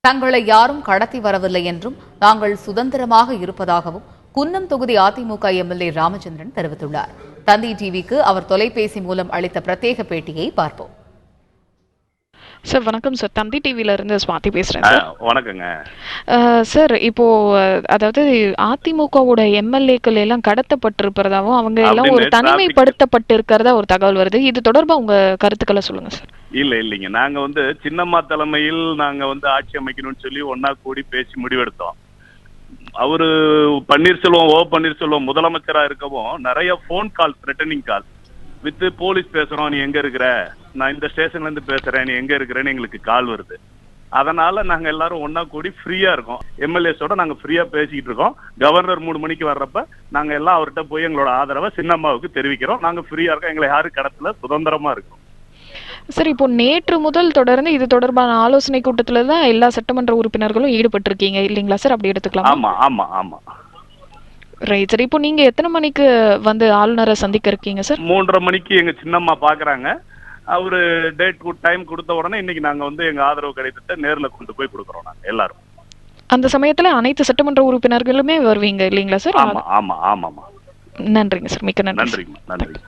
தங்களை யாரும் கடத்தி வரவில்லை என்றும் நாங்கள் சுதந்திரமாக இருப்பதாகவும் குன்னம் தொகுதி அதிமுக எம்எல்ஏ ராமச்சந்திரன் தெரிவித்துள்ளார். தந்தி டிவிக்கு அவர் தொலைபேசி மூலம் அளித்த பிரத்யேக பேட்டியை பார்ப்போம். சார் வணக்கம் சார், தந்தி டிவில இருந்து ஸ்வாதி பேசுறேன் சார். வணக்கங்க சார். இப்போ அதாவது அதிமுகவோட எம்எல்ஏக்கள் எல்லாம் கடத்தப்பட்டிருப்பதாகவும் அவங்க எல்லாம் ஒரு தனிமைப்படுத்தப்பட்டு இருக்கிறதா ஒரு தகவல் வருது. இது தொடர்பா உங்க கருத்துக்களை சொல்லுங்க சார். இல்லைங்க, நாங்க சின்னம்மா தலைமையில் நாங்க ஆட்சி அமைக்கணும்னு சொல்லி ஒன்னா கூடி பேசி முடிவெடுத்தோம். அவரு பன்னீர்செல்வம் முதலமைச்சரா இருக்கவும் நிறைய phone call, threatening call with police பேசுறோம், நீ எங்க இருக்கிற, நான் இந்த ஸ்டேஷன்ல இருந்து பேசுறேன், நீ எங்க இருக்கிறேன்னு எங்களுக்கு கால் வருது. அதனால நாங்க எல்லாரும் ஒன்னா கூடி ஃப்ரீயா இருக்கோம். எம்எல்ஏஸோட நாங்க ஃப்ரீயா பேசிக்கிட்டு இருக்கோம். கவர்னர் 3 மணிக்கு வர்றப்ப நாங்க எல்லாம் அவர்கிட்ட போய் எங்களோட ஆதரவை சின்னம்மாவுக்கு தெரிவிக்கிறோம். நாங்க ஃப்ரீயா இருக்கோம், எங்களை யாரும் கடத்தல, சுதந்திரமா இருக்கோம். சார், இப்போ நேற்று முதல் தொடர்ந்து இது தொடர்பான ஆலோசனை கூட்டத்துல தான் எல்லா சட்டமன்ற உறுப்பினர்களும் ஈடுபட்டு இருக்கீங்க இல்லைங்களா சார்? அப்படி எடுத்துக்கலாம். ஆமா ஆமா ஆமா ரைட் சார். இப்போ நீங்க எத்தனை மணிக்கு ஆளுநரை சந்திக்க இருக்கீங்க சார்? 3:30 மணிக்கு எங்க சின்னம்மா பாக்குறாங்க. அவரு டேட் டைம் கொடுத்த உடனே இன்னைக்கு நாங்க எங்க ஆதரவு கடிதத்தை நேர்ல கொண்டு போய் கொடுக்கறோம். நாங்க எல்லாரும் அந்த சமயத்துல அனைத்து சட்டமன்ற உறுப்பினர்களுமே வருவீங்க இல்லைங்களா சார்? ஆமா ஆமா ஆமா. நன்றிங்க சார், மிக்க நன்றி. நன்றி.